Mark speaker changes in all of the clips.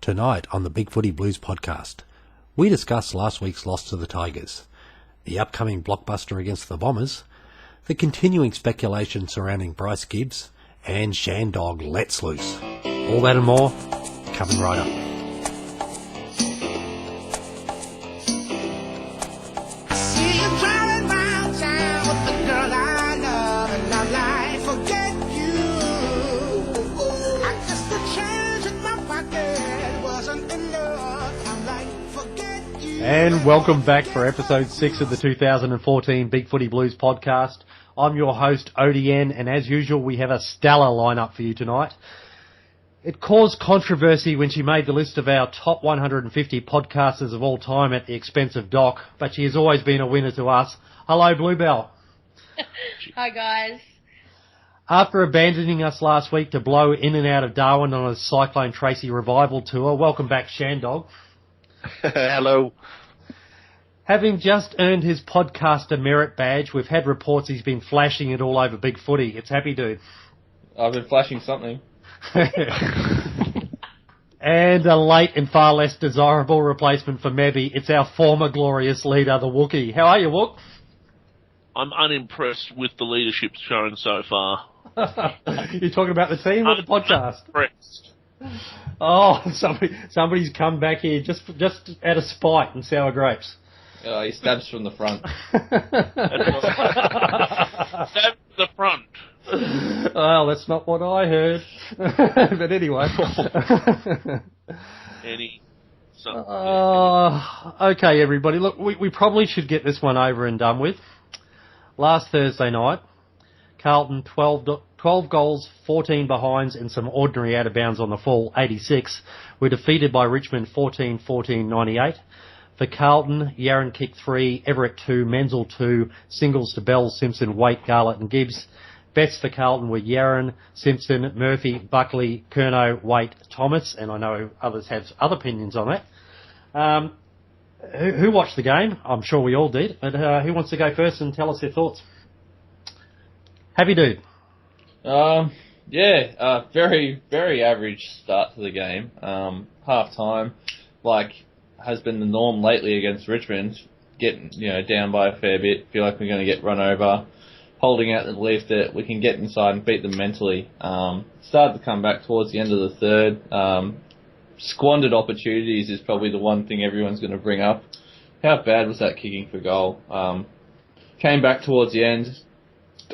Speaker 1: Tonight on the BigFooty Blues podcast, we discuss last week's loss to the Tigers, the upcoming blockbuster against the Bombers, the continuing speculation surrounding Bryce Gibbs, and Shandog lets loose. All that and more, coming right up.
Speaker 2: And welcome back for episode 6 of the 2014 BigFooty Blues podcast. I'm your host, ODN, and as usual, we have a stellar lineup for you tonight. It caused controversy when she made the list of our top 150 podcasters of all time at the expense of Doc, but she has always been a winner to us. Hello, Bluebell.
Speaker 3: Hi, guys.
Speaker 2: After abandoning us last week to blow in and out of Darwin on a Cyclone Tracy revival tour, welcome back, Shandog.
Speaker 4: Hello.
Speaker 2: Having just earned his podcaster merit badge, we've had reports he's been flashing it all over BigFooty. It's happy dude.
Speaker 5: I've been flashing something.
Speaker 2: And a late and far less desirable replacement for Mebby. It's our former glorious leader, the Wookie. How are you, Wook?
Speaker 4: I'm unimpressed with the leadership shown so far.
Speaker 2: You're talking about the team or the podcast?
Speaker 4: Unimpressed.
Speaker 2: Oh, somebody's come back here just out of spite and sour grapes.
Speaker 5: He stabs from the front.
Speaker 4: Stab the front.
Speaker 2: Well, that's not what I heard. But anyway. Okay, everybody. Look, we probably should get this one over and done with. Last Thursday night, Carlton 12 goals, 14 behinds, and some ordinary out of bounds on the full, 86, were defeated by Richmond 14-98. For Carlton, Yarran kicked 3, Everett 2, Menzel 2, singles to Bell, Simpson, Waite, Garlett and Gibbs. Bets for Carlton were Yarran, Simpson, Murphy, Buckley, Curnow, Waite, Thomas, and I know others have other opinions on that. Who watched the game? I'm sure we all did, but who wants to go first and tell us their thoughts? Happy dude.
Speaker 5: Very, very average start to the game. Half time, has been the norm lately against Richmond, getting, down by a fair bit, feel like we're going to get run over, holding out the belief that we can get inside and beat them mentally. Started to come back towards the end of the third. Squandered opportunities is probably the one thing everyone's going to bring up. How bad was that kicking for goal? Came back towards the end.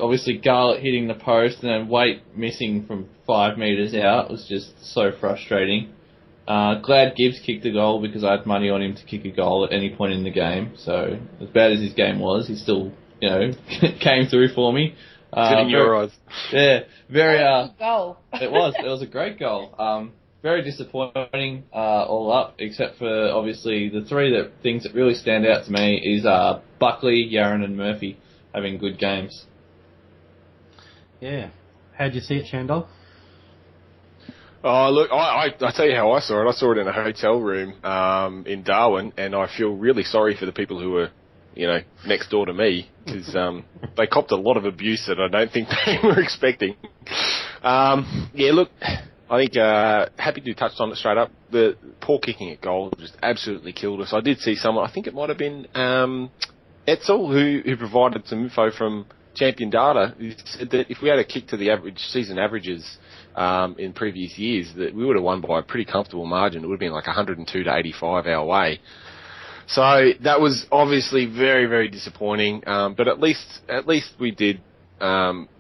Speaker 5: Obviously, Garlett hitting the post and then Waite missing from 5 metres out was just so frustrating. Glad Gibbs kicked a goal because I had money on him to kick a goal at any point in the game. So, as bad as his game was, he still, came through for me.
Speaker 4: Sitting your eyes.
Speaker 5: Yeah, very.
Speaker 3: Goal.
Speaker 5: It was a great goal. Very disappointing all up, except for obviously the things that really stand out to me is Buckley, Yarran and Murphy having good games.
Speaker 2: Yeah. How'd you see it, Shandog?
Speaker 6: Oh, look, I tell you how I saw it. I saw it in a hotel room in Darwin, and I feel really sorry for the people who were, next door to me, because they copped a lot of abuse that I don't think they were expecting. Look, I think Happy to touched on it straight up. The poor kicking at goal just absolutely killed us. I did see someone, I think it might have been Etzel, who provided some info from Champion Data, who said that if we had a kick to the season averages in previous years, that we would have won by a pretty comfortable margin. It would have been like 102 to 85 our way. So that was obviously very, very disappointing. But at least we did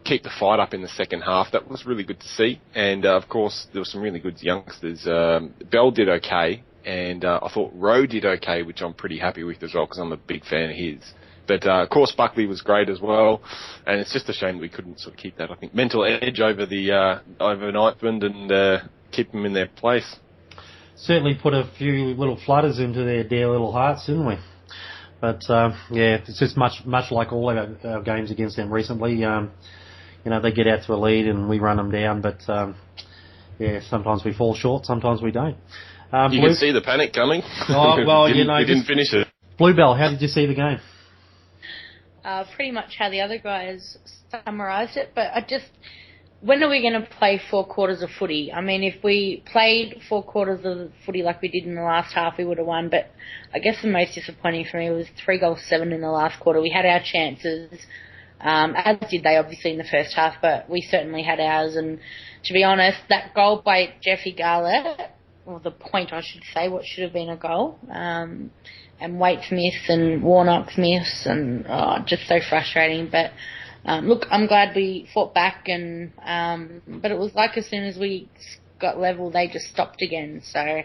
Speaker 6: keep the fight up in the second half. That was really good to see. And of course, there were some really good youngsters. Bell did okay, and I thought Rowe did okay, which I'm pretty happy with as well because I'm a big fan of his. But of course, Buckley was great as well, and it's just a shame that we couldn't sort of keep that, I think, mental edge over the Nightwind and keep them in their place.
Speaker 2: Certainly put a few little flutters into their dear little hearts, didn't we? But it's just much like all our games against them recently. They get out to a lead and we run them down, but sometimes we fall short, sometimes we don't.
Speaker 6: You can see the panic coming.
Speaker 2: Oh well,
Speaker 6: we didn't finish it.
Speaker 2: Bluebell, how did you see the game?
Speaker 3: Pretty much how the other guys summarised it, but when are we going to play 4 quarters of footy? I mean, if we played 4 quarters of footy like we did in the last half, we would have won. But I guess the most disappointing for me was 3 goals 7 in the last quarter. We had our chances, as did they obviously in the first half, but we certainly had ours. And to be honest, that goal by Jeffy Garlett, or the point I should say, what should have been a goal, and Waite's miss and Warnock's miss, and just so frustrating. But look, I'm glad we fought back, and but it was like as soon as we got level, they just stopped again. So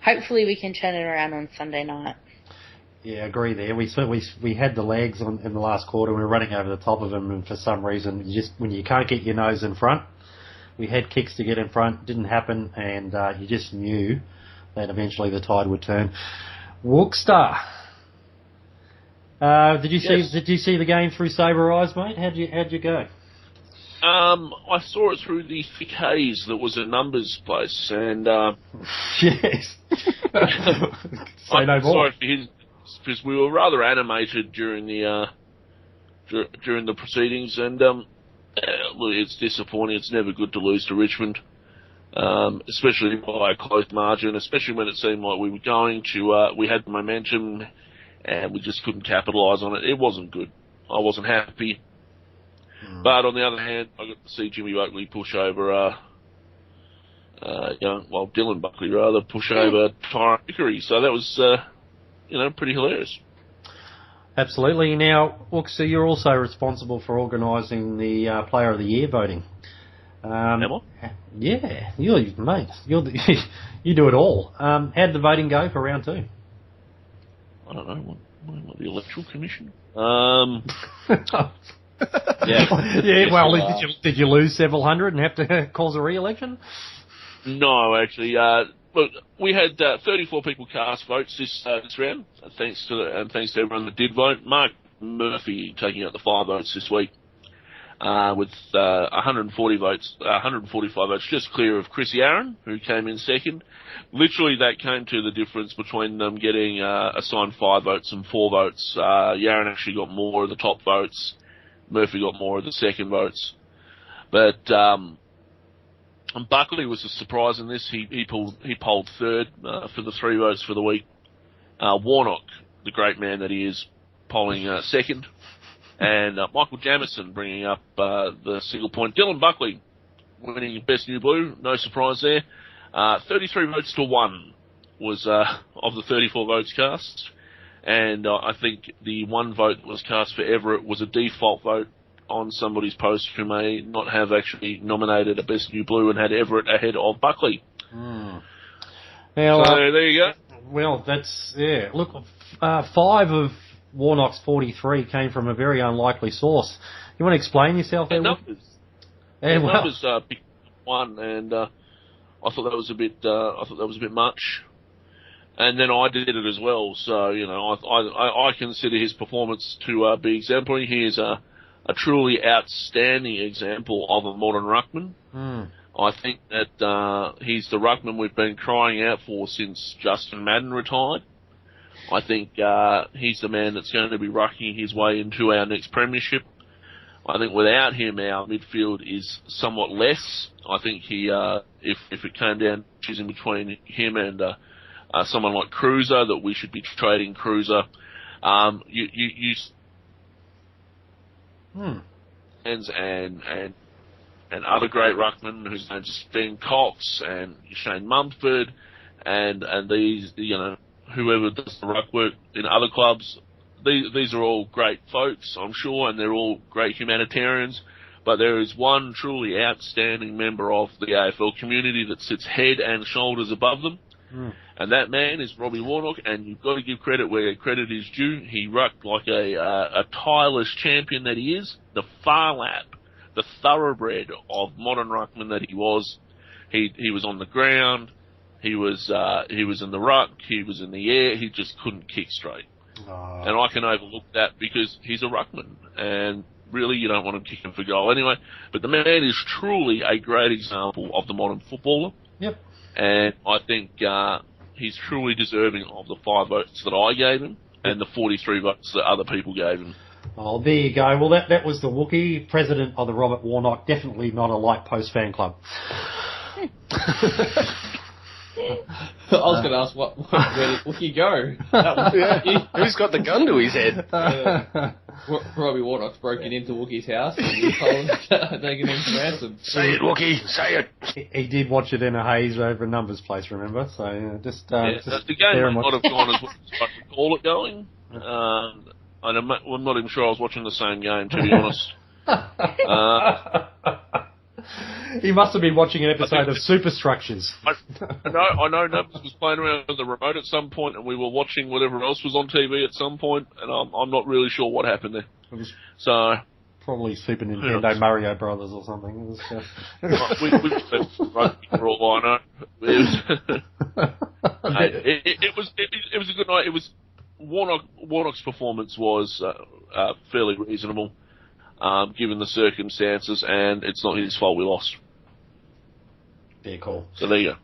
Speaker 3: hopefully we can turn it around on Sunday night.
Speaker 2: Yeah, I agree there. We had the legs in the last quarter. We were running over the top of them, and for some reason, when you can't get your nose in front, we had kicks to get in front. Didn't happen, and you just knew that eventually the tide would turn. Wookster. Did you see the game through sober eyes, mate? How'd you go?
Speaker 4: I saw it through the thick haze that was a numbers place, and
Speaker 2: yes. Say no more.
Speaker 4: Sorry for his, because we were rather animated during the proceedings, and look, it's disappointing. It's never good to lose to Richmond, especially by a close margin. Especially when it seemed like we were going to, we had the momentum, and we just couldn't capitalise on it. It wasn't good. I wasn't happy. But on the other hand, I got to see Jimmy Buckley push over, Dylan Buckley rather, push over Tyrone Vickery. So that was, pretty hilarious.
Speaker 2: Absolutely. Now, Wookster, you're also responsible for organising the Player of the Year voting.
Speaker 4: Am I?
Speaker 2: Yeah, mate. You do it all. How'd the voting go for round 2?
Speaker 4: I don't know. What the Electoral Commission?
Speaker 2: Yeah. Well, did you lose several hundred and have to cause a re-election?
Speaker 4: No, actually. Look, we had 34 people cast votes this round. Thanks to everyone that did vote. Mark Murphy taking out the 5 votes this week with 145 votes, just clear of Chrissy Aaron, who came in second. Literally, that came to the difference between them getting assigned 5 votes and 4 votes. Yaron actually got more of the top votes. Murphy got more of the second votes. But Buckley was a surprise in this. He polled third for the 3 votes for the week. Warnock, the great man that he is, polling second. And Michael Jamieson bringing up the single point. Dylan Buckley winning Best New Blue. No surprise there. 33 votes to 1 was of the 34 votes cast. And I think the 1 vote that was cast for Everett was a default vote on somebody's post who may not have actually nominated a Best New Blue and had Everett ahead of Buckley.
Speaker 2: Now,
Speaker 4: so there you go.
Speaker 2: Well, that's, yeah. Look, 5 of Warnock's 43 came from a very unlikely source. You want to explain yourself there?
Speaker 4: Numbers. Numbers picked 1, and I thought that was a bit much. And then I did it as well, so, I consider his performance to be exemplary. He is a truly outstanding example of a modern ruckman. I think that he's the ruckman we've been crying out for since Justin Madden retired. I think he's the man that's going to be rucking his way into our next premiership. I think without him, our midfield is somewhat less. I think he, if it came down to choosing between him and someone like Cruiser, that we should be trading Cruiser. And other great ruckmen whose names are Ben Cox and Shane Mumford and these, whoever does the ruck work in other clubs. These are all great folks, I'm sure, and they're all great humanitarians. But there is one truly outstanding member of the AFL community that sits head and shoulders above them. And that man is Robbie Warnock, and you've got to give credit where credit is due. He rucked like a tireless champion that he is. The far lap, the thoroughbred of modern ruckman that he was. He was on the ground, he was in the ruck, he was in the air, he just couldn't kick straight. And I can overlook that because he's a ruckman, and really you don't want him kicking for goal anyway. But the man is truly a great example of the modern footballer.
Speaker 2: Yep.
Speaker 4: And I think he's truly deserving of the 5 votes that I gave him and the 43 votes that other people gave him.
Speaker 2: Oh, there you go. Well, that was the Wookiee, president of the Robert Warnock, definitely not a Light Post fan club.
Speaker 5: I was going to ask, where does Wookiee go? That was
Speaker 6: Who's got the gun to his head?
Speaker 5: Robbie Warnock's broken into Wookiee's house and he's taking him for ransom.
Speaker 6: Say it, Wookiee, say it.
Speaker 2: He did watch it in a haze over a numbers place, remember? So just
Speaker 4: the game might not have gone as well as I recall it going. I'm not even sure I was watching the same game, to be honest.
Speaker 2: He must have been watching an episode of Superstructures.
Speaker 4: I know Nubbs was playing around with the remote at some point, and we were watching whatever else was on TV at some point, and I'm not really sure what happened there.
Speaker 2: It was
Speaker 4: So
Speaker 2: probably Super Nintendo Mario Brothers or something. It was,
Speaker 4: we rugby for all I know. It was a good night. It was Warnock's performance was fairly reasonable. Given the circumstances, and it's not his fault we lost.
Speaker 2: Yeah, cool.
Speaker 4: So there you go.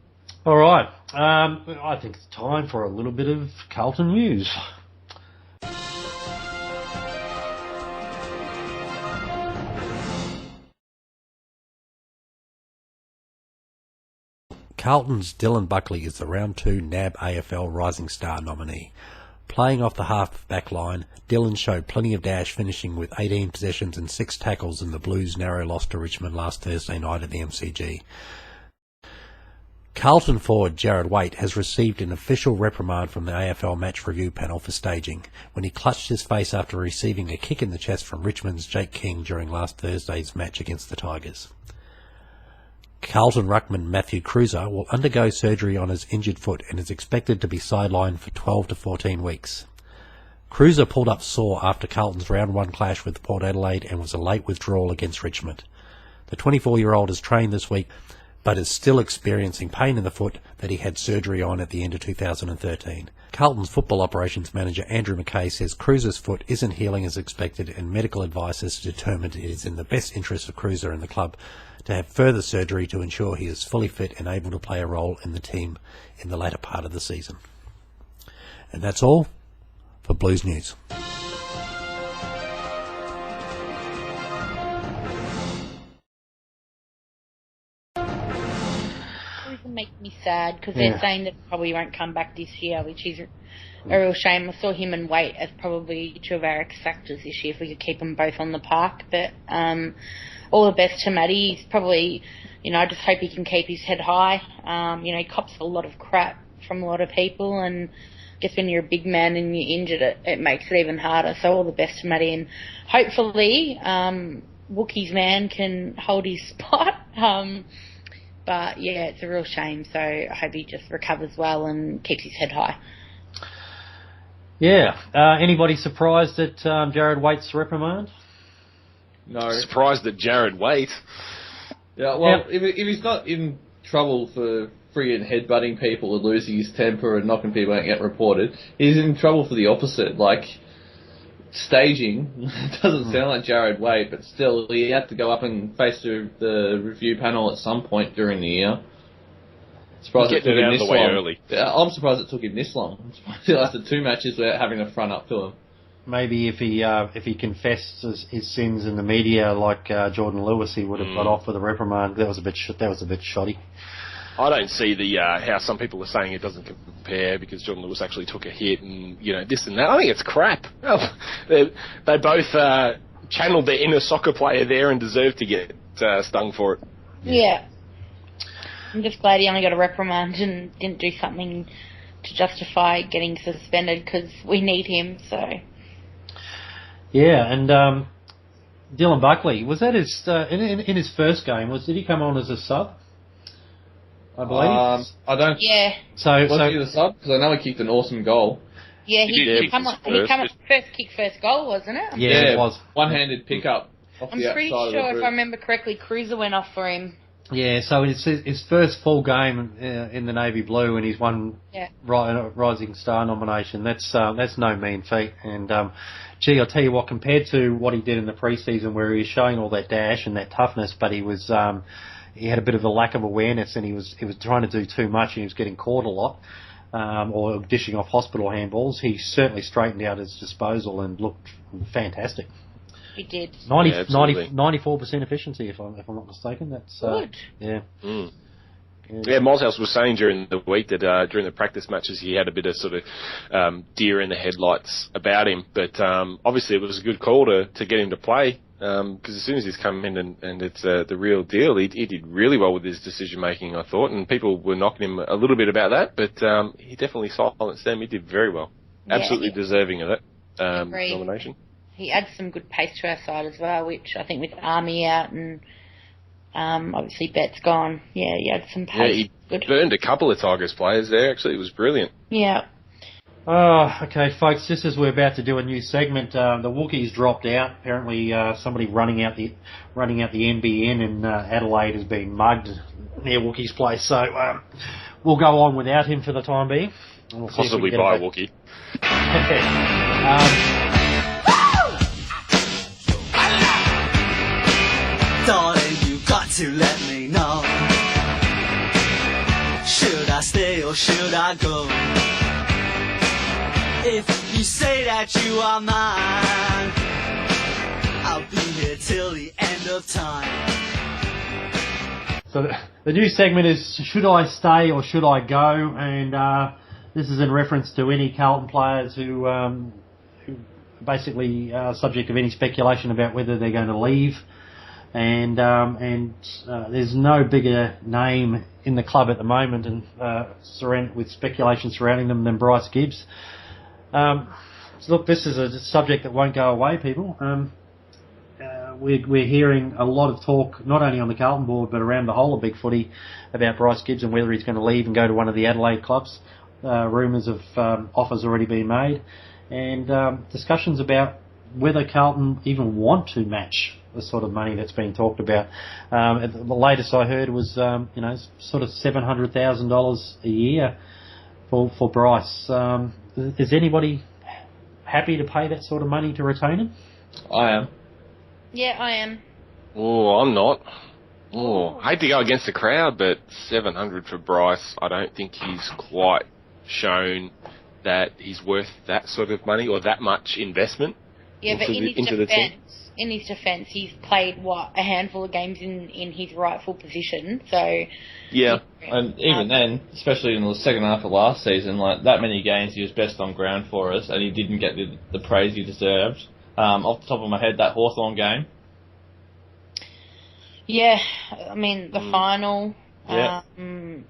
Speaker 2: All right. I think it's time for a little bit of Carlton news.
Speaker 1: Carlton's Dylan Buckley is the Round 2 NAB AFL Rising Star nominee. Playing off the half-back line, Dylan showed plenty of dash, finishing with 18 possessions and 6 tackles in the Blues' narrow loss to Richmond last Thursday night at the MCG. Carlton forward Jared Waite has received an official reprimand from the AFL match review panel for staging, when he clutched his face after receiving a kick in the chest from Richmond's Jake King during last Thursday's match against the Tigers. Carlton ruckman Matthew Cruiser will undergo surgery on his injured foot and is expected to be sidelined for 12 to 14 weeks. Cruiser pulled up sore after Carlton's round 1 clash with Port Adelaide and was a late withdrawal against Richmond. The 24-year-old has trained this week but is still experiencing pain in the foot that he had surgery on at the end of 2013. Carlton's football operations manager Andrew McKay says Cruiser's foot isn't healing as expected, and medical advice has determined it is in the best interest of Cruiser and the club to have further surgery to ensure he is fully fit and able to play a role in the team in the latter part of the season. And that's all for Blues News.
Speaker 3: It makes me sad because they're saying that probably won't come back this year, which is a real shame. I saw him and Waite as probably two of our X factors this year if we could keep them both on the park. But all the best to Matty. He's probably, I just hope he can keep his head high. He cops a lot of crap from a lot of people, and I guess when you're a big man and you're injured, it makes it even harder. So all the best to Matty, and hopefully Wookie's man can hold his spot. But yeah, it's a real shame. So I hope he just recovers well and keeps his head high.
Speaker 2: Yeah. Anybody surprised at Jared Waite's reprimand?
Speaker 5: No.
Speaker 6: Surprised at Jared Waite.
Speaker 5: Yeah, well, if he's not in trouble for friggin' headbutting people and losing his temper and knocking people out and get reported, he's in trouble for the opposite. Like, staging doesn't sound like Jared Waite, but still, he had to go up and face the review panel at some point during the year. Surprised it took him this long. Early. I'm surprised it took him this long. I'm surprised he lasted 2 matches without having to front up to him.
Speaker 2: Maybe if he confessed his sins in the media like Jordan Lewis, he would have got off with a reprimand. That was a bit shoddy. I
Speaker 6: don't see the how some people are saying it doesn't compare because Jordan Lewis actually took a hit and this and that. I think it's crap. They both channeled their inner soccer player there and deserve to get stung for it.
Speaker 3: Yeah. I'm just glad he only got a reprimand and didn't do something to justify getting suspended because we need him. So.
Speaker 2: Yeah, and Dylan Buckley, was that his in his first game? Did he come on as a sub? I believe.
Speaker 5: I don't.
Speaker 3: Yeah.
Speaker 5: So was he the sub? Because I know he kicked an awesome goal.
Speaker 3: Yeah, he come on first goal, wasn't it?
Speaker 2: Yeah, it was
Speaker 5: one-handed pickup.
Speaker 3: I'm pretty sure if I remember correctly, Cruiser went off for him.
Speaker 2: Yeah, so it's his first full game in the navy blue, and he's won Rising Star nomination. That's no mean feat. And gee, I'll tell you what, compared to what he did in the preseason, where he was showing all that dash and that toughness, but he was he had a bit of a lack of awareness, and he was trying to do too much, and he was getting caught a lot. or dishing off hospital handballs, he certainly straightened out his disposal and looked fantastic.
Speaker 3: He did.
Speaker 2: 94% efficiency, if I'm not mistaken. That's
Speaker 3: good.
Speaker 2: Yeah.
Speaker 6: Mm. Yeah, Moleshouse was saying during the week that during the practice matches he had a bit of sort of deer in the headlights about him, but obviously it was a good call to get him to play, because as soon as he's come in and it's the real deal, he did really well with his decision making, I thought, and people were knocking him a little bit about that, but he definitely silenced them. He did very well. Absolutely deserving of it, nomination.
Speaker 3: He adds some good pace to our side as well, which I think with Army out and obviously Bet's gone. Yeah, he had some pace.
Speaker 6: Yeah, he burned a couple of Tigers players there. Actually, it was brilliant.
Speaker 3: Yeah.
Speaker 2: Oh, okay, folks. Just as we're about to do a new segment, the Wookiees dropped out. Apparently, somebody running out the NBN in Adelaide has been mugged near Wookie's place. So we'll go on without him for the time being. We'll
Speaker 6: possibly buy a Wookie.
Speaker 7: Darling, you got to let me know. Should I stay or should I go? If you say that you are mine, I'll be here till the end of time.
Speaker 2: So the new segment is, should I stay or should I go? And this is in reference to any Carlton players who basically are subject of any speculation about whether they're going to leave. And there's no bigger name in the club at the moment, and with speculation surrounding them, than Bryce Gibbs. So look, this is a subject that won't go away, people. We're hearing a lot of talk, not only on the Carlton board, but around the whole of BigFooty, about Bryce Gibbs and whether he's going to leave and go to one of the Adelaide clubs. Rumours of offers already being made, and discussions about whether Carlton even want to match the sort of money that's being talked about. The latest I heard was, sort of $700,000 a year for Bryce. Is anybody happy to pay that sort of money to retain him?
Speaker 5: I am.
Speaker 3: Yeah, I am.
Speaker 6: Oh, I'm not. Oh, I hate to go against the crowd, but $700 for Bryce, I don't think he's quite shown that he's worth that sort of money or that much investment.
Speaker 3: Yeah, but in his defence, he's played, a handful of games in his rightful position, so...
Speaker 5: Yeah, and even then, especially in the second half of last season, like that many games he was best on ground for us, and he didn't get the praise he deserved. Off the top of my head, that Hawthorn game.
Speaker 3: Yeah, I mean, the final...
Speaker 5: Yeah.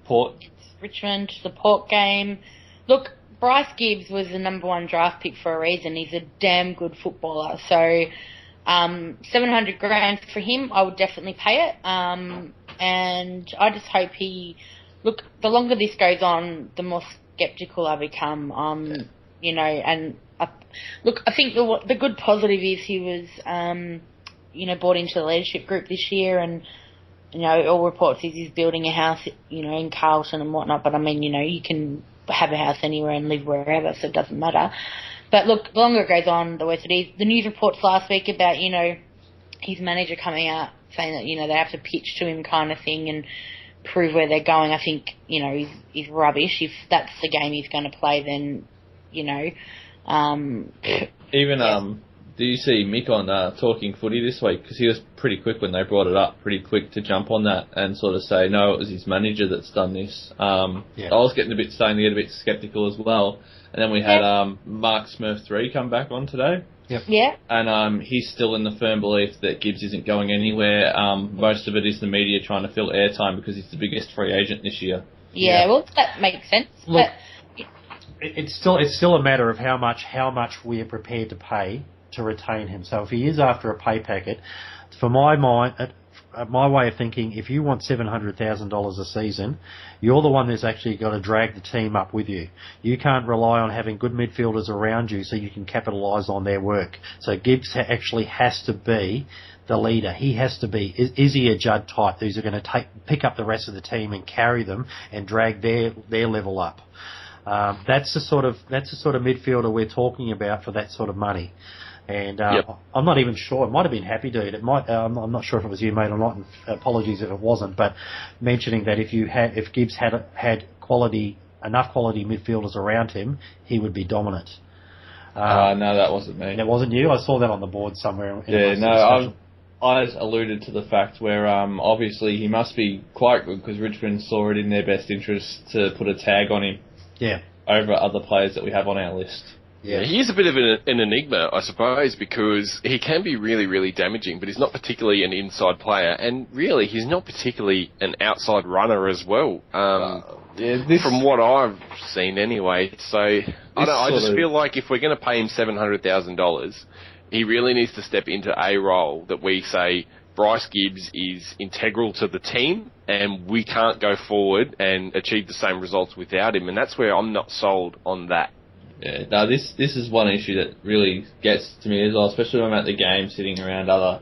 Speaker 5: Port.
Speaker 3: Richmond, the Port game. Look, Bryce Gibbs was the number one draft pick for a reason. He's a damn good footballer. So, $700,000 for him, I would definitely pay it. And I just hope look, the longer this goes on, the more sceptical I become. Look, I think the good positive is he was, brought into the leadership group this year, and all reports is he's building a house, in Carlton and whatnot. But I mean, you can have a house anywhere and live wherever, so it doesn't matter. But look, the longer it goes on, the worse it is. The news reports last week about, his manager coming out saying that, they have to pitch to him kind of thing and prove where they're going, I think, is rubbish. If that's the game he's going to play, then,
Speaker 5: do you see Mick on Talking Footy this week? Because he was pretty quick when they brought it up, pretty quick to jump on that and sort of say, no, it was his manager that's done this. I was starting to get a bit sceptical as well. And then we had Mark Smurf 3 come back on today.
Speaker 2: Yep.
Speaker 3: Yeah.
Speaker 5: And he's still in the firm belief that Gibbs isn't going anywhere. Most of it is the media trying to fill airtime because he's the biggest free agent this year.
Speaker 3: Yeah, well, that makes sense.
Speaker 2: Look, it's still a matter of how much we are prepared to pay to retain him. So if he is after a pay packet, for my way of thinking, if you want $700,000 a season, you're the one that's actually got to drag the team up with you. You can't rely on having good midfielders around you so you can capitalise on their work. So Gibbs actually has to be the leader. He has to be. Is he a Judd type who's going to pick up the rest of the team and carry them and drag their level up? That's the sort of midfielder we're talking about for that sort of money. And I'm not even sure. It might have been Happy Dude. It might. I'm not sure if it was you, mate, or not. And apologies if it wasn't. But mentioning that if Gibbs had quality enough quality midfielders around him, he would be dominant.
Speaker 5: No, that wasn't me.
Speaker 2: It wasn't you? I saw that on the board somewhere.
Speaker 5: I alluded to the fact where obviously he must be quite good because Richmond saw it in their best interest to put a tag on him.
Speaker 2: Yeah.
Speaker 5: Over other players that we have on our list.
Speaker 6: Yeah, he's a bit of an enigma, I suppose, because he can be really, really damaging, but he's not particularly an inside player, and really, he's not particularly an outside runner as well. From what I've seen, anyway. So I just feel like if we're going to pay him $700,000, he really needs to step into a role that we say Bryce Gibbs is integral to the team, and we can't go forward and achieve the same results without him, and that's where I'm not sold on that.
Speaker 5: Yeah, no, this is one issue that really gets to me as well, especially when I'm at the game sitting around other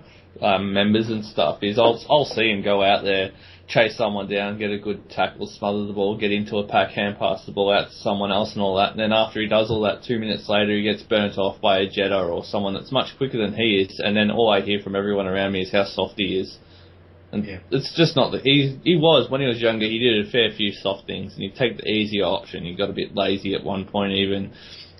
Speaker 5: members and stuff, is I'll see him go out there, chase someone down, get a good tackle, smother the ball, get into a pack, hand pass the ball out to someone else and all that, and then after he does all that, 2 minutes later he gets burnt off by a Jetta or someone that's much quicker than he is, and then all I hear from everyone around me is how soft he is. And it's just not that he was, when he was younger, he did a fair few soft things, and he'd take the easier option. He got a bit lazy at one point even.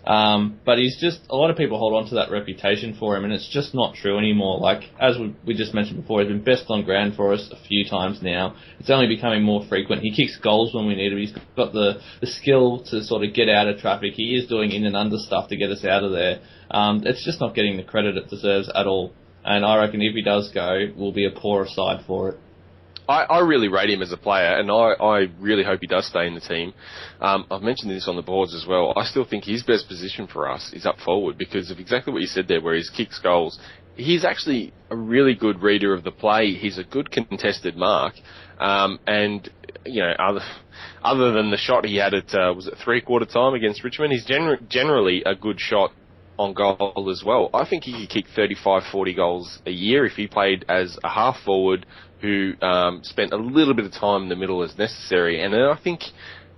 Speaker 5: But he's just, a lot of people hold on to that reputation for him, and it's just not true anymore. Like, as we just mentioned before, he's been best on ground for us a few times now. It's only becoming more frequent. He kicks goals when we need him. He's got the skill to sort of get out of traffic. He is doing in and under stuff to get us out of there. It's just not getting the credit it deserves at all. And I reckon if he does go, we'll be a poorer side for it.
Speaker 6: I really rate him as a player, and I really hope he does stay in the team. I've mentioned this on the boards as well. I still think his best position for us is up forward because of exactly what you said there, where he kicks goals. He's actually a really good reader of the play. He's a good contested mark. And, you know, other than the shot he had at, was it 3/4 time against Richmond, he's generally a good shot on goal as well. I think he could kick 35, 40 goals a year if he played as a half forward who spent a little bit of time in the middle as necessary. And I think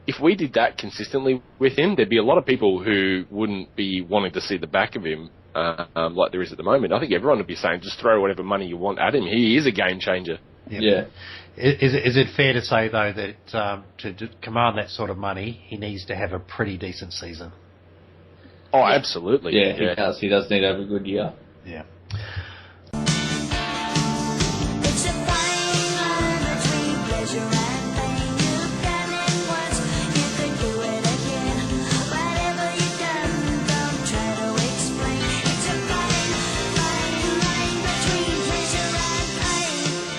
Speaker 6: if we did that consistently with him, there'd be a lot of people who wouldn't be wanting to see the back of him like there is at the moment. I think everyone would be saying, just throw whatever money you want at him. He is a game changer.
Speaker 2: Yeah. Is it fair to say, though, that to command that sort of money, he needs to have a pretty decent season?
Speaker 6: Oh, absolutely.
Speaker 5: Yeah, he does. He does need to have a good year.
Speaker 2: Yeah.
Speaker 7: It's a fine line between pleasure and pain. You've done it once, you could do it again. Whatever you've done, don't try to explain. It's a fine line between pleasure and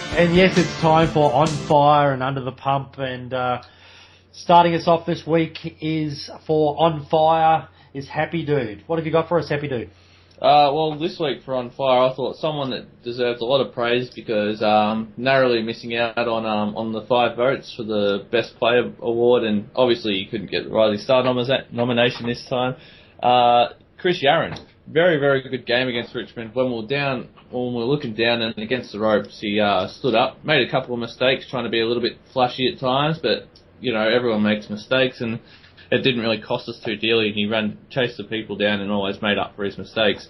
Speaker 7: pain.
Speaker 2: And yes, it's time for On Fire and Under the Pump. And starting us off this week is for On Fire is Happy Dude. What have you got for us, Happy Dude?
Speaker 5: Well, this week for On Fire, I thought someone that deserves a lot of praise because narrowly missing out on the 5 votes for the Best Player award, and obviously he couldn't get the Riley Star nomination this time. Chris Yarran, very, very good game against Richmond. When we were looking down and against the ropes, he stood up, made a couple of mistakes, trying to be a little bit flashy at times, but you know everyone makes mistakes and it didn't really cost us too dearly, and he chased the people down and always made up for his mistakes.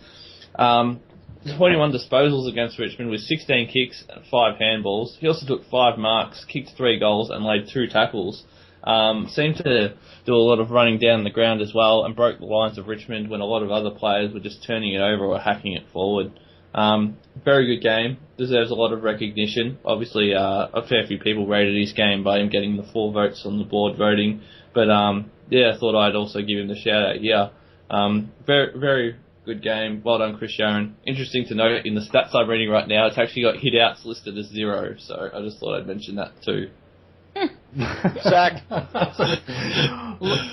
Speaker 5: 21 disposals against Richmond with 16 kicks and 5 handballs. He also took 5 marks, kicked 3 goals, and laid 2 tackles. Seemed to do a lot of running down the ground as well and broke the lines of Richmond when a lot of other players were just turning it over or hacking it forward. Very good game. Deserves a lot of recognition. Obviously, a fair few people rated his game by him getting the 4 votes on the board voting. But, yeah, I thought I'd also give him the shout-out here. Very, very good game. Well done, Chris Yarran. Interesting to note, in the stats I'm reading right now, it's actually got hit-outs listed as 0, so I just thought I'd mention that too.
Speaker 6: Sack.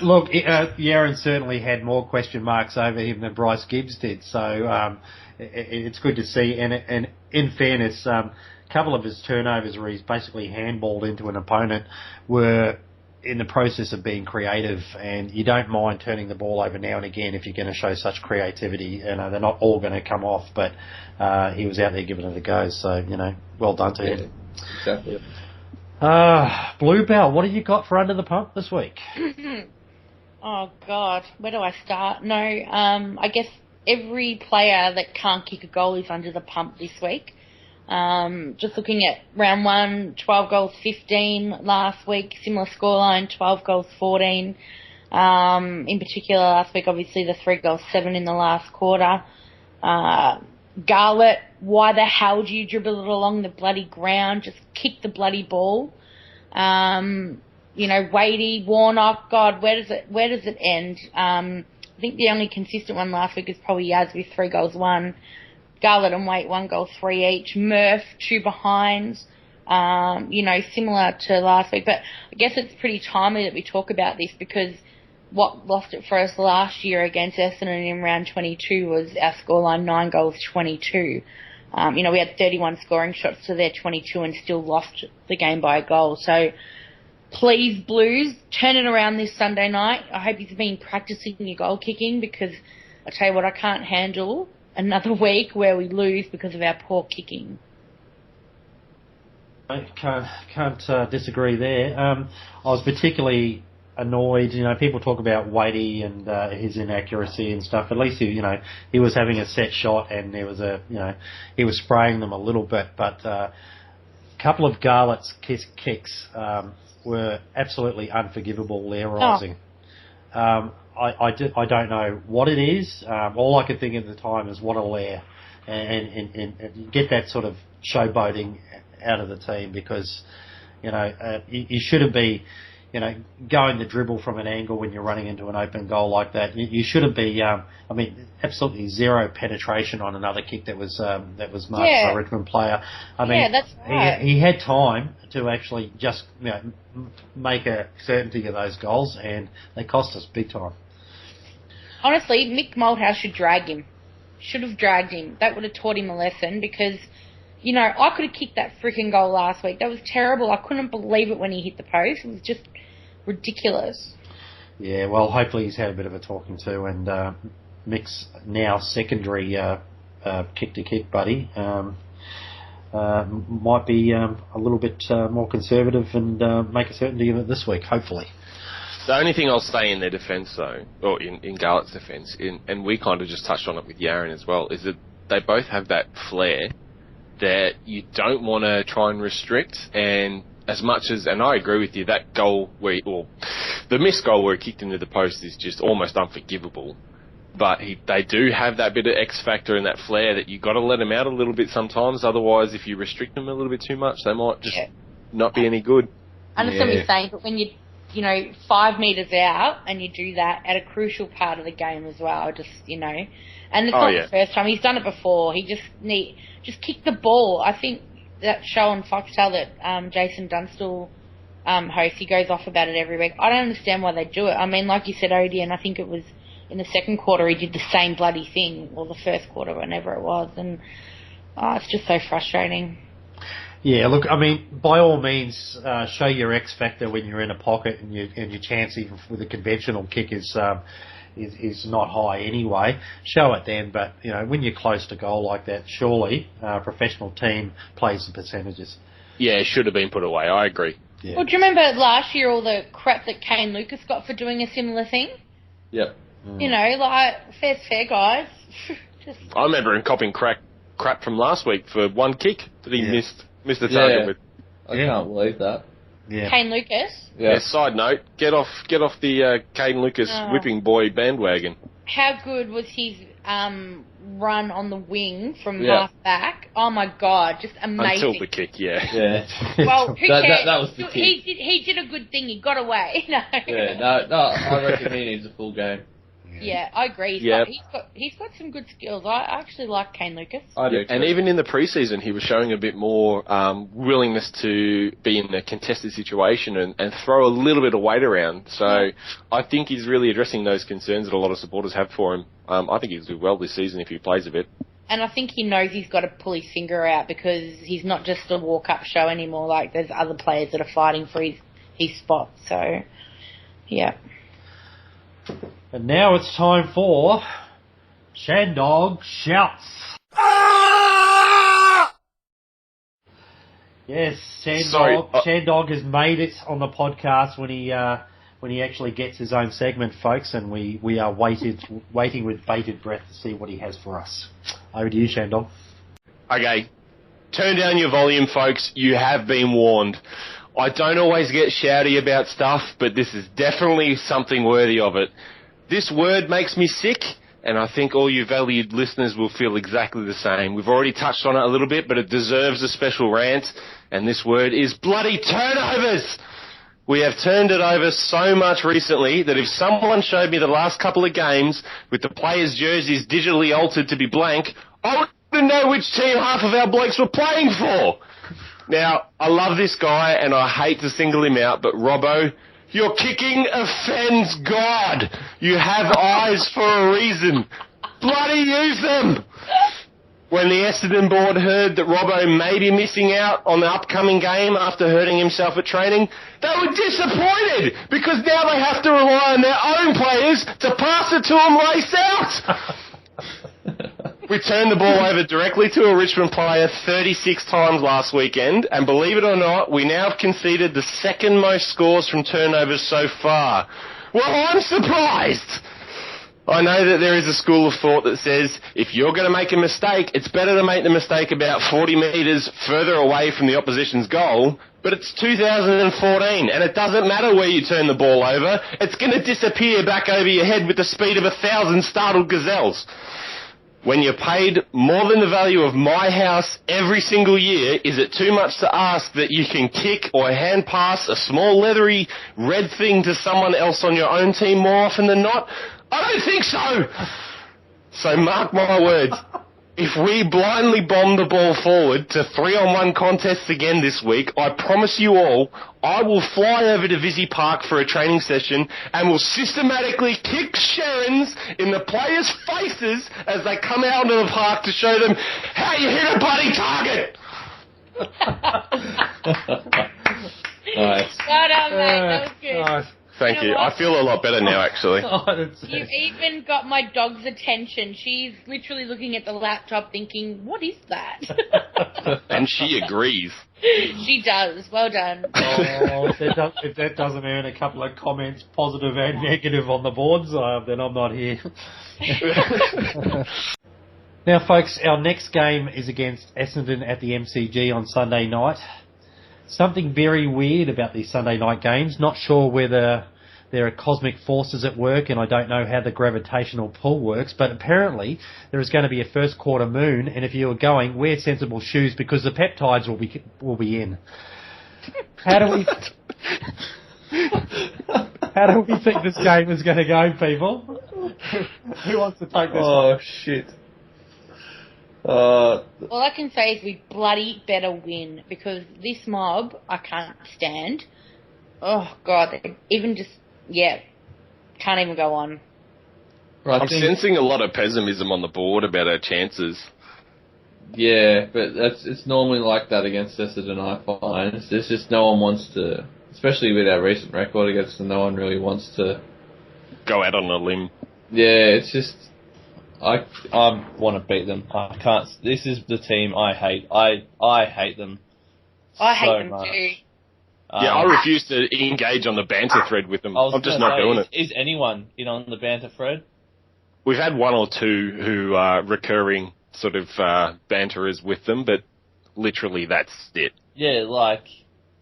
Speaker 2: Look, Yarran certainly had more question marks over him than Bryce Gibbs did, so it's good to see. And in fairness, a couple of his turnovers where he's basically handballed into an opponent were in the process of being creative, and you don't mind turning the ball over now and again if you're going to show such creativity. You know, they're not all going to come off, but he was out there giving it a go, so, you know, well done to him.
Speaker 5: Exactly.
Speaker 2: Bluebell, what have you got for Under the Pump this week?
Speaker 3: Oh, God, where do I start? No, I guess every player that can't kick a goal is under the pump this week. Just looking at round 1, 12 goals, 15 last week, similar scoreline, 12 goals, 14. In particular last week, obviously the 3 goals, 7 in the last quarter. Garlett, why the hell do you dribble it along the bloody ground? Just kick the bloody ball. Wadey, Warnock, God, where does it end? I think the only consistent one last week is probably Yaz with 3 goals, 1. Garlett and Waite, 1 goal, 3 each. Murph, 2 behinds. Similar to last week. But I guess it's pretty timely that we talk about this because what lost it for us last year against Essendon in round 22 was our scoreline 9 goals, 22. We had 31 scoring shots to their 22 and still lost the game by a goal. So please, Blues, turn it around this Sunday night. I hope you've been practicing your goal kicking because I tell you what, I can't handle another week where we lose because of our poor kicking.
Speaker 2: I can't disagree there. I was particularly annoyed. People talk about Wadey and his inaccuracy and stuff. At least he was having a set shot and there was he was spraying them a little bit. But a couple of Garlett's kicks were absolutely unforgivable. They're rising. I don't know what it is. All I could think at the time is what a lair, and get that sort of showboating out of the team because you shouldn't be going to dribble from an angle when you're running into an open goal like that. You shouldn't be. Absolutely zero penetration on another kick that was marked by a Richmond player.
Speaker 3: That's right.
Speaker 2: He had time to actually just make a certainty of those goals, and they cost us big time.
Speaker 3: Honestly, Mick Malthouse should drag him. Should have dragged him. That would have taught him a lesson because, I could have kicked that freaking goal last week. That was terrible. I couldn't believe it when he hit the post. It was just ridiculous.
Speaker 2: Yeah, well, hopefully he's had a bit of a talking to, and Mick's now secondary kick-to-kick buddy might be a little bit more conservative and make a certainty of it this week, hopefully.
Speaker 6: The only thing I'll say in their defence, though, or in Garlett's defence, and we kind of just touched on it with Yaron as well, is that they both have that flair that you don't want to try and restrict. And as much as, and I agree with you, that goal the missed goal where he kicked into the post is just almost unforgivable. But they do have that bit of X factor and that flair that you got to let them out a little bit sometimes. Otherwise, if you restrict them a little bit too much, they might just not be any good.
Speaker 3: I understand what you're saying, but when you 5 metres out and you do that at a crucial part of the game as well, and it's not the first time. He's done it before. He just kick the ball. I think that show on Foxtel that Jason Dunstall hosts, he goes off about it every week. I don't understand why they do it. Like you said, Odie, and I think it was in the second quarter he did the same bloody thing, or the first quarter, whenever it was, and it's just so frustrating.
Speaker 2: Yeah, look, by all means, show your X factor when you're in a pocket, and your chance even with a conventional kick is not high anyway. Show it then, but when you're close to goal like that, surely a professional team plays the percentages. Yeah, it
Speaker 6: should have been put away. I agree.
Speaker 2: Yeah.
Speaker 3: Well, do you remember last year all the crap that Kane Lucas got for doing a similar thing?
Speaker 5: Yep.
Speaker 3: Fair's fair, guys.
Speaker 6: I remember him copying crap from last week for one kick that he missed the target with.
Speaker 5: I can't believe that.
Speaker 2: Yeah.
Speaker 3: Kane Lucas?
Speaker 6: Yeah. Side note, get off the Kane Lucas whipping boy bandwagon.
Speaker 3: How good was his run on the wing from half back? Oh my God, just amazing.
Speaker 6: Until the kick,
Speaker 3: Well, who cares?
Speaker 5: That was the kick.
Speaker 3: He did a good thing. He got away. No.
Speaker 5: I reckon he needs a full game.
Speaker 3: Yeah, I agree. He's got some good skills. I actually like Kane Lucas.
Speaker 5: I do too.
Speaker 6: And even in the preseason, he was showing a bit more willingness to be in a contested situation and throw a little bit of weight around. So I think he's really addressing those concerns that a lot of supporters have for him. I think he'll do well this season if he plays a bit.
Speaker 3: And I think he knows he's got to pull his finger out because he's not just a walk-up show anymore. Like, there's other players that are fighting for his spot. So, yeah.
Speaker 2: And now it's time for Shandog Shouts. Yes, Shandog has made it on the podcast when he actually gets his own segment, folks, and we are waiting with bated breath to see what he has for us. Over to you, Shandog.
Speaker 6: Okay, turn down your volume, folks. You have been warned. I don't always get shouty about stuff, but this is definitely something worthy of it. This word makes me sick, and I think all you valued listeners will feel exactly the same. We've already touched on it a little bit, but it deserves a special rant, and this word is bloody turnovers! We have turned it over so much recently that if someone showed me the last couple of games with the players' jerseys digitally altered to be blank, I wouldn't know which team half of our blokes were playing for. Now, I love this guy and I hate to single him out, but Robbo, your kicking offends God. You have eyes for a reason. Bloody use them. When the Essendon board heard that Robbo may be missing out on the upcoming game after hurting himself at training, they were disappointed because now they have to rely on their own players to pass it to him laced out. We turned the ball over directly to a Richmond player 36 times last weekend, and believe it or not, we now have conceded the second most scores from turnovers so far. Well, I'm surprised. I know that there is a school of thought that says if you're going to make a mistake, it's better to make the mistake about 40 metres further away from the opposition's goal, but it's 2014, and it doesn't matter where you turn the ball over. It's going to disappear back over your head with the speed of 1,000 startled gazelles. When you're paid more than the value of my house every single year, is it too much to ask that you can kick or hand pass a small leathery red thing to someone else on your own team more often than not? I don't think so. So mark my words. If we blindly bomb the ball forward to 3-on-1 contests again this week, I promise you all, I will fly over to Visy Park for a training session and will systematically kick Sherrins in the players' faces as they come out of the park to show them how you hit a bloody target.
Speaker 5: Nice.
Speaker 3: Well done, mate. That was good.
Speaker 2: Nice.
Speaker 6: Thank
Speaker 3: You
Speaker 6: you.
Speaker 3: know what?
Speaker 6: I feel a lot better now, actually.
Speaker 3: You even got my dog's attention. She's literally looking at the laptop thinking, what is that?
Speaker 6: And she agrees.
Speaker 3: She does. Well done.
Speaker 2: Oh, if that doesn't earn a couple of comments, positive and negative on the boards, then I'm not here. Now, folks, our next game is against Essendon at the MCG on Sunday night. Something very weird about these Sunday night games. Not sure whether there are cosmic forces at work, and I don't know how the gravitational pull works, but apparently there is going to be a first quarter moon, and if you're going, wear sensible shoes because the peptides will be in. How do we think this game is going to go, people? Who wants to take this one?
Speaker 5: Oh, shit.
Speaker 3: All I can say is we bloody better win because this mob I can't stand. Oh, God. Even just, can't even go on.
Speaker 5: Right,
Speaker 6: I'm sensing a lot of pessimism on the board about our chances.
Speaker 5: Yeah, but it's normally like that against Essendon, I find. There's just no one wants to, especially with our recent record against them, no one really wants to
Speaker 6: Go out on a limb.
Speaker 5: Yeah, it's just I want to beat them. I can't. This is the team I hate. I hate them.
Speaker 3: I hate
Speaker 5: so
Speaker 3: them
Speaker 5: much.
Speaker 3: too.
Speaker 6: Yeah, I refuse to engage on the banter thread with them. I'm just not doing it.
Speaker 5: Is anyone in on the banter thread?
Speaker 6: We've had one or two who are recurring sort of banterers with them, but literally that's it.
Speaker 5: Yeah, like,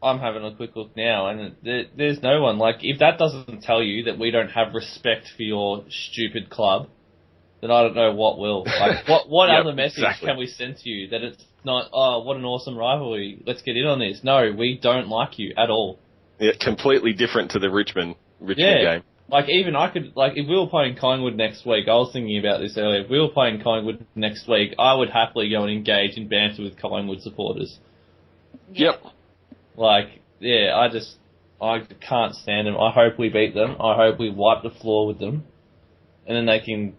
Speaker 5: I'm having a quick look now, and there's no one. Like, if that doesn't tell you that we don't have respect for your stupid club, then I don't know what will. Like, what
Speaker 6: Yep,
Speaker 5: other message
Speaker 6: exactly.
Speaker 5: can we send to you that it's not, oh, what an awesome rivalry, let's get in on this. No, we don't like you at all.
Speaker 6: Yeah, completely different to the Richmond game.
Speaker 5: Like, even I could, like, if we were playing Collingwood next week, I was thinking about this earlier, if we were playing Collingwood next week, I would happily go and engage in banter with Collingwood supporters.
Speaker 6: Yep.
Speaker 5: Like, yeah, I can't stand them. I hope we beat them. I hope we wipe the floor with them. And then they can,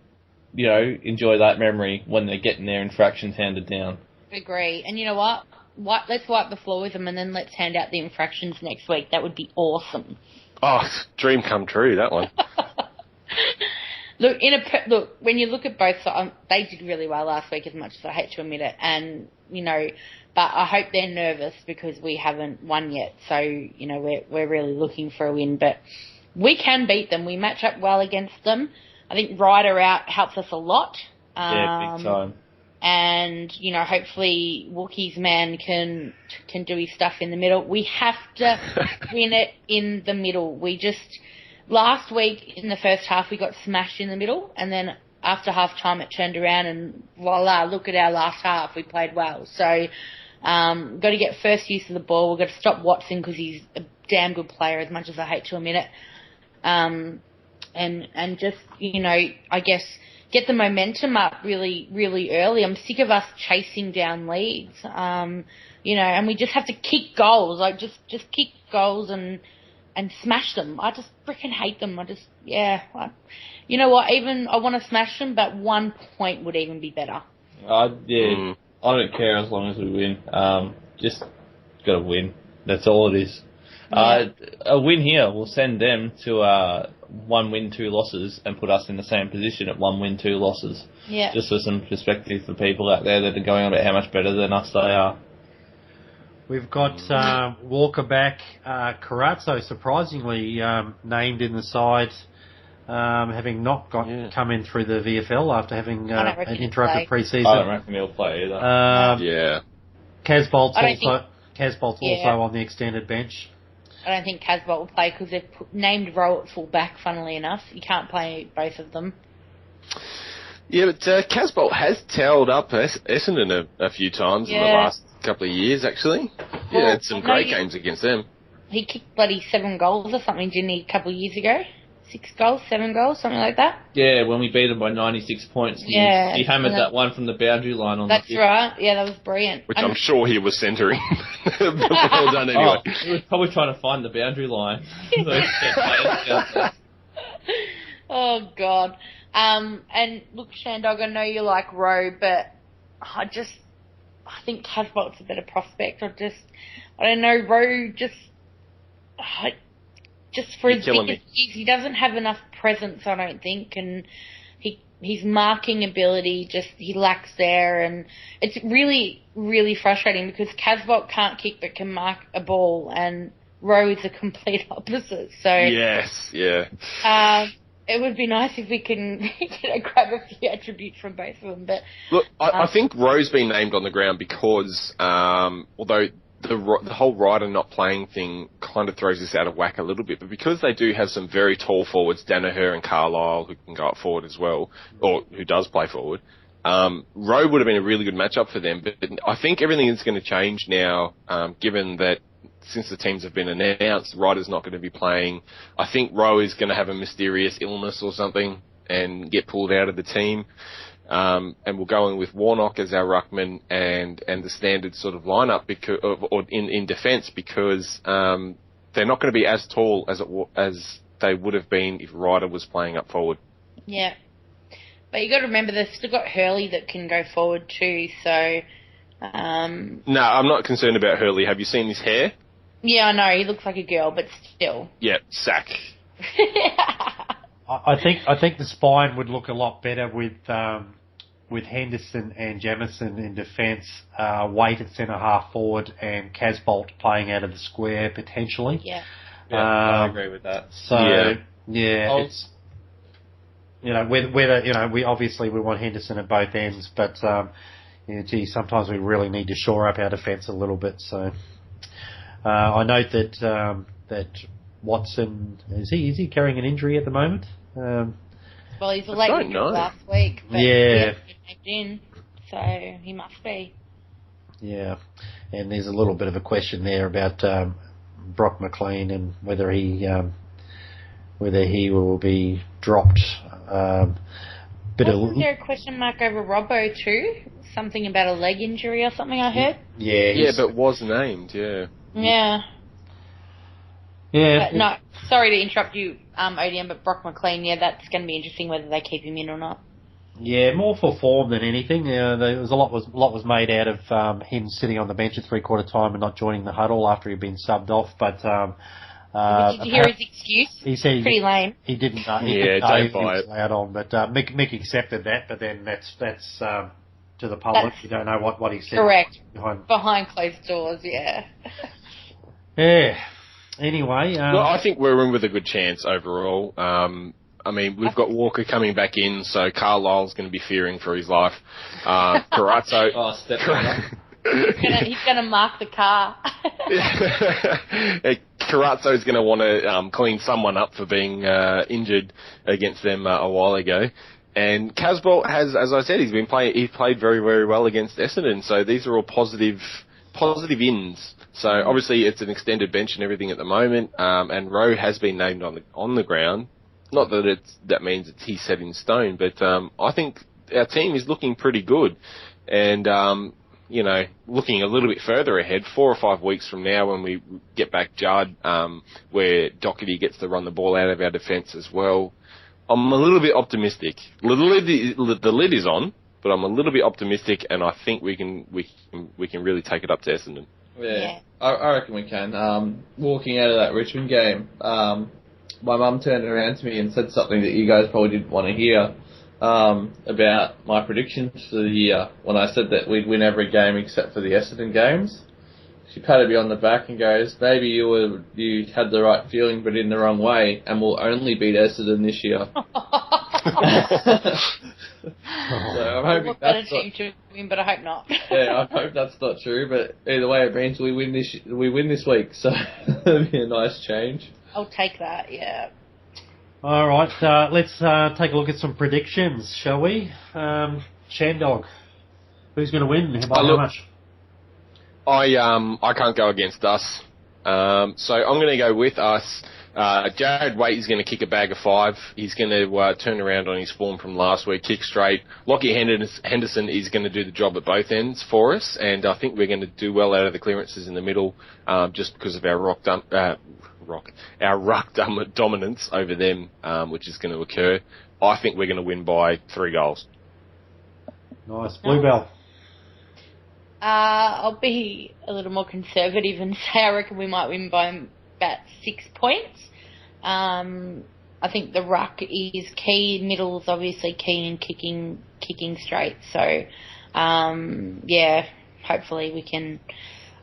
Speaker 5: you know, enjoy that memory when they're getting their infractions handed down.
Speaker 3: Agree. And you know what? Let's wipe the floor with them and then let's hand out the infractions next week. That would be awesome.
Speaker 6: Oh, dream come true, that one.
Speaker 3: Look, when you look at both sides, they did really well last week, as much as I hate to admit it. And, you know, but I hope they're nervous because we haven't won yet. So, you know, we're really looking for a win. But we can beat them. We match up well against them. I think Ryder out helps us a lot.
Speaker 5: Yeah, big time.
Speaker 3: and hopefully Wookie's man can do his stuff in the middle. We have to win it in the middle. Last week in the first half we got smashed in the middle, and then after half time it turned around and voila, look at our last half. We played well. So got to get first use of the ball. We've got to stop Watson because he's a damn good player, as much as I hate to admit it. And just, I guess get the momentum up really, really early. I'm sick of us chasing down leads. And we just have to kick goals. Like just kick goals and smash them. I just freaking hate them. You know what? Even I want to smash them, but 1 point would even be better.
Speaker 5: I don't care as long as we win. Just got to win. That's all it is.
Speaker 3: Yeah.
Speaker 5: A win here will send them to 1 win, 2 losses and put us in the same position at 1 win, 2 losses.
Speaker 3: Yeah.
Speaker 5: Just for some perspective for people out there that are going on about how much better than us they are.
Speaker 2: We've got Walker back. Carazzo, surprisingly, named in the side, having not come in through the VFL after having an interrupted pre-season.
Speaker 5: I don't reckon he'll play either.
Speaker 6: Yeah.
Speaker 2: Casbolt's also on the extended bench.
Speaker 3: I don't think Casbolt will play because they've named Rowe at full back, funnily enough. You can't play both of them.
Speaker 6: Yeah, but Casbolt has tailed up Essendon a few times in the last couple of years, actually. Yeah, had some great games against them.
Speaker 3: He kicked bloody 7 goals or something, didn't he, a couple of years ago? 6 goals, 7 goals, something like that?
Speaker 5: Yeah, when we beat him by 96 points. He hammered that one from the boundary line on
Speaker 3: That's
Speaker 5: the
Speaker 3: right. Yeah, that was brilliant.
Speaker 6: Which I'm sure he was centering. Well done anyway.
Speaker 5: He was probably trying to find the boundary line.
Speaker 3: Oh, God. And look, Shandog, I know you like Rowe, but I think Casbolt's a better prospect. I don't know, Rowe just for his biggest years, he doesn't have enough presence, I don't think, and his marking ability he lacks there, and it's really, really frustrating because Casbolt can't kick but can mark a ball, and Rowe is the complete opposite. So
Speaker 6: yes, yeah.
Speaker 3: It would be nice if we can grab a few attributes from both of them. But
Speaker 6: look, I think Rowe's been named on the ground because although the whole Ryder not playing thing kind of throws this out of whack a little bit, but because they do have some very tall forwards, Danaher and Carlisle, who can go up forward as well, or who does play forward, Rowe would have been a really good matchup for them. But I think everything is going to change now, given that since the teams have been announced, Ryder's not going to be playing. I think Rowe is going to have a mysterious illness or something and get pulled out of the team. And we'll go in with Warnock as our ruckman and the standard sort of lineup in defence because they're not going to be as tall as they would have been if Ryder was playing up forward.
Speaker 3: Yeah, but you got to remember they've still got Hurley that can go forward too. So
Speaker 6: no, I'm not concerned about Hurley. Have you seen his hair?
Speaker 3: Yeah, I know he looks like a girl, but still.
Speaker 6: Yeah, sack.
Speaker 2: I think the spine would look a lot better with Henderson and Jamison in defence, Waite at centre half forward, and Casbolt playing out of the square potentially.
Speaker 3: Yeah.
Speaker 5: I agree with that.
Speaker 2: So it's whether we obviously we want Henderson at both ends, but sometimes we really need to shore up our defence a little bit. So I note that Watson is he carrying an injury at the moment?
Speaker 3: Well, he's a late last week, but he hasn't been in, so he must be.
Speaker 2: Yeah, and there's a little bit of a question there about Brock McLean and whether he will be dropped.
Speaker 3: Wasn't there a question mark over Robbo too? Something about a leg injury or something I heard?
Speaker 6: Yeah, but was named, yeah.
Speaker 3: Yeah.
Speaker 2: Yeah.
Speaker 3: No, sorry to interrupt you, Odium, but Brock McLean, that's going to be interesting whether they keep him in or not.
Speaker 2: Yeah, more for form than anything. There was a lot was made out of him sitting on the bench at 3/4 time and not joining the huddle after he'd been subbed off. But
Speaker 3: did you hear his excuse?
Speaker 2: He said
Speaker 3: pretty lame.
Speaker 2: He didn't.
Speaker 6: Don't buy it.
Speaker 2: Allowed on, but Mick accepted that. But then that's to the public. You don't know what he said.
Speaker 3: Correct. Behind closed doors. Yeah.
Speaker 2: Yeah. Anyway,
Speaker 6: well, I think we're in with a good chance overall. I mean, we've got Walker coming back in, so Carlisle's going to be fearing for his life. Carazzo.
Speaker 5: Oh, step back.
Speaker 3: He's gonna mark the car.
Speaker 6: Carazzo's going to want to clean someone up for being injured against them a while ago. And Casbolt has, as I said, he played very, very well against Essendon. So these are all positive ins. So obviously it's an extended bench and everything at the moment. And Rowe has been named on the ground. Not that that means he's set in stone, but I think our team is looking pretty good. And looking a little bit further ahead, 4 or 5 weeks from now when we get back Judd, where Doherty gets to run the ball out of our defence as well, I'm a little bit optimistic. The lid is on, but I'm a little bit optimistic, and I think we can really take it up to Essendon.
Speaker 5: Yeah. I reckon we can. Walking out of that Richmond game, my mum turned around to me and said something that you guys probably didn't want to hear. About my predictions for the year when I said that we'd win every game except for the Essendon games. She patted me on the back and goes, "Maybe you had the right feeling but in the wrong way, and we'll only beat Essendon this year." So I'm hoping that's not
Speaker 3: to win, but I hope not.
Speaker 5: Yeah, I hope that's not true. But either way, it means we win this week, so that'd be a nice change.
Speaker 3: I'll take that. Yeah.
Speaker 2: All right, let's take a look at some predictions, shall we? Shandog, who's going to win? By how much?
Speaker 6: I can't go against us, so I'm going to go with us. Jared Waite is going to kick a bag of 5. He's going to turn around on his form from last week, kick straight. Lockie Henderson is going to do the job at both ends for us, and I think we're going to do well out of the clearances in the middle, just because of our ruck dominance over them, which is going to occur. I think we're going to win by 3 goals.
Speaker 2: Nice. Bluebell.
Speaker 3: I'll be a little more conservative and say I reckon we might win by about 6 points. I think the ruck is key. Middle's obviously key in kicking straight. So, hopefully we can.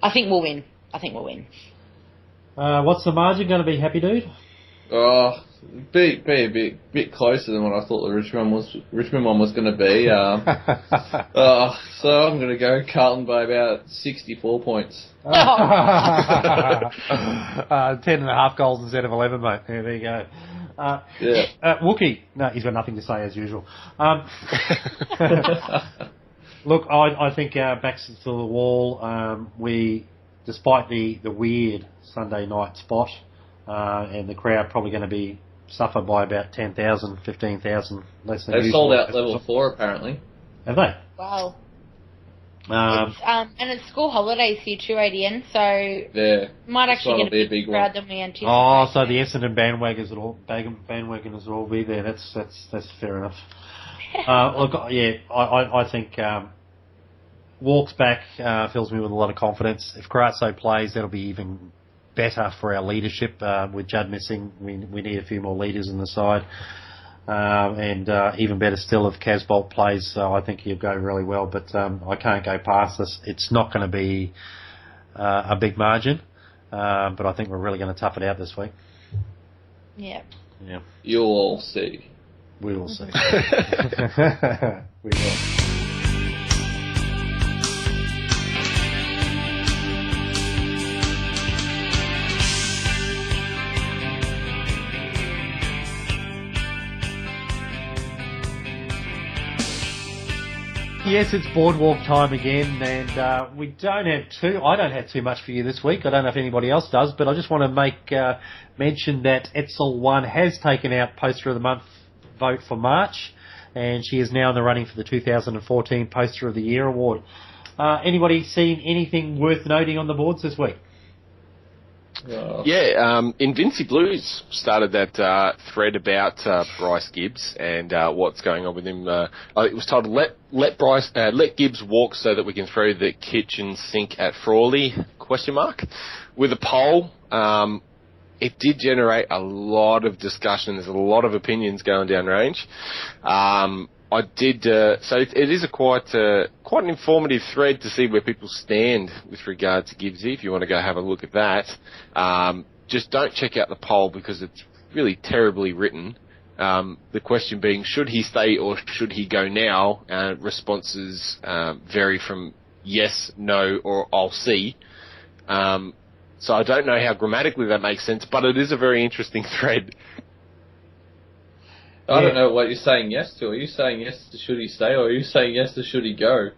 Speaker 3: I think we'll win.
Speaker 2: What's the margin going to be, Happy Dude?
Speaker 5: Be a bit closer than what I thought the Richmond one was going to be. So I'm going to go Carlton by about 64 points.
Speaker 2: 10.5 goals instead of 11, mate. Yeah, there you go. Wookie. No, he's got nothing to say as usual. Look, I think our backs to the wall. We, despite the weird Sunday night spot, and the crowd probably going to suffer by about 10,000, 15,000 less than
Speaker 5: They've
Speaker 2: usual.
Speaker 5: sold out level 4 apparently.
Speaker 2: Have they?
Speaker 3: Wow. And it's school holidays here too, ADN, so might actually get a big crowd than we anticipate.
Speaker 2: Oh, so the Essendon bandwagoners will all be there. That's fair enough. Look, I think Walks back fills me with a lot of confidence. If Carazzo plays, that'll be even better for our leadership. With Judd missing, we need a few more leaders in the side. And even better still if Casbolt plays, so I think he'll go really well. But I can't go past this. It's not going to be a big margin, but I think we're really going to tough it out this week.
Speaker 3: Yeah.
Speaker 5: You'll all see.
Speaker 2: We will see. We will. Yes, it's boardwalk time again, and I don't have too much for you this week. I don't know if anybody else does, but I just want to make mention that Etzel 1 has taken out Poster of the Month vote for March, and she is now in the running for the 2014 Poster of the Year award. Anybody seen anything worth noting on the boards this week?
Speaker 6: Invinci Blues started that thread about Bryce Gibbs and what's going on with him. It was titled "Let Gibbs walk so that we can throw the kitchen sink at Frawley?" ? With a poll, it did generate a lot of discussion. There's a lot of opinions going down range. I did, so it is quite an informative thread to see where people stand with regard to Gibbsy, if you want to go have a look at that. Just don't check out the poll because it's really terribly written. The question being, should he stay or should he go now? Responses vary from yes, no, or I'll see. So I don't know how grammatically that makes sense, but it is a very interesting thread.
Speaker 5: I don't know what you're saying yes to. Are you saying yes to should he stay, or are you saying yes to should he go?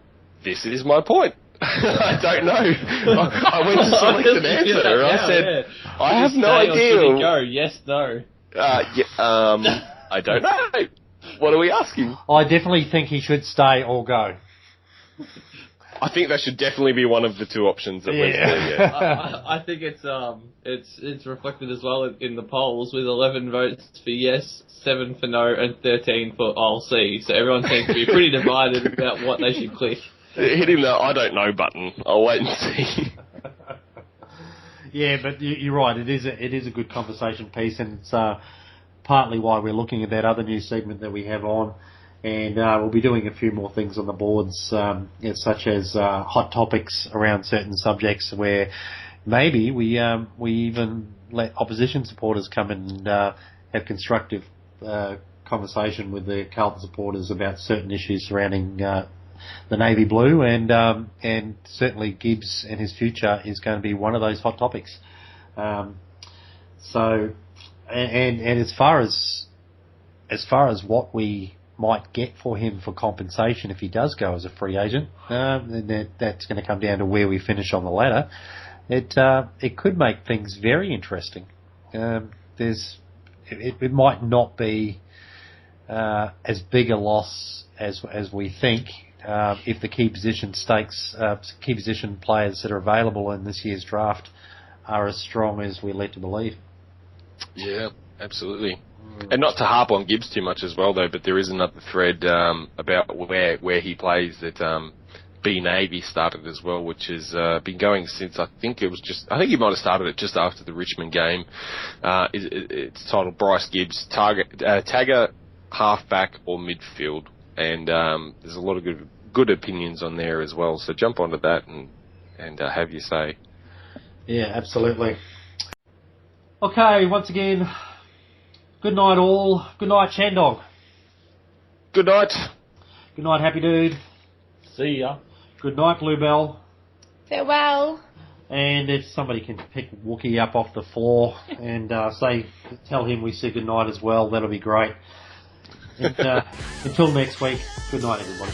Speaker 6: This is my point. I don't know. I went to select an answer. And I said, I have no idea.
Speaker 5: Should he go? Yes, no.
Speaker 6: I don't know. What are we asking?
Speaker 2: I definitely think he should stay or go.
Speaker 6: I think that should definitely be one of the two options at least. Yeah.
Speaker 5: I think it's reflected as well in the polls with 11 votes for yes, 7 for no, and 13 for I'll see. So everyone seems to be pretty divided about what they should click.
Speaker 6: Hit him the I don't know button. I'll wait and see.
Speaker 2: Yeah, but you're right. It is a good conversation piece, and it's partly why we're looking at that other news segment that we have on. And we'll be doing a few more things on the boards, such as hot topics around certain subjects where maybe we even let opposition supporters come and have constructive conversation with the Carlton supporters about certain issues surrounding the navy blue, and certainly Gibbs and his future is going to be one of those hot topics. So, as far as what we might get for him for compensation if he does go as a free agent, then that's going to come down to where we finish on the ladder. It could make things very interesting. It might not be as big a loss as we think if the key position players that are available in this year's draft are as strong as we're led to believe. Yeah,
Speaker 6: absolutely. And not to harp on Gibbs too much as well, though, but there is another thread about where he plays that B Navy started as well, which has been going since I think he might have started it just after the Richmond game. It's titled Bryce Gibbs, tagger, halfback or midfield, and there's a lot of good opinions on there as well. So jump onto that and have your say.
Speaker 2: Yeah, absolutely. Okay, once again, good night all. Good night, Shandog.
Speaker 6: Good night.
Speaker 2: Good night, Happy Dude.
Speaker 5: See ya.
Speaker 2: Good night, Bluebell.
Speaker 3: Farewell.
Speaker 2: And if somebody can pick Wookie up off the floor and tell him we say good night as well, that'll be great. And, until next week, good night, everybody.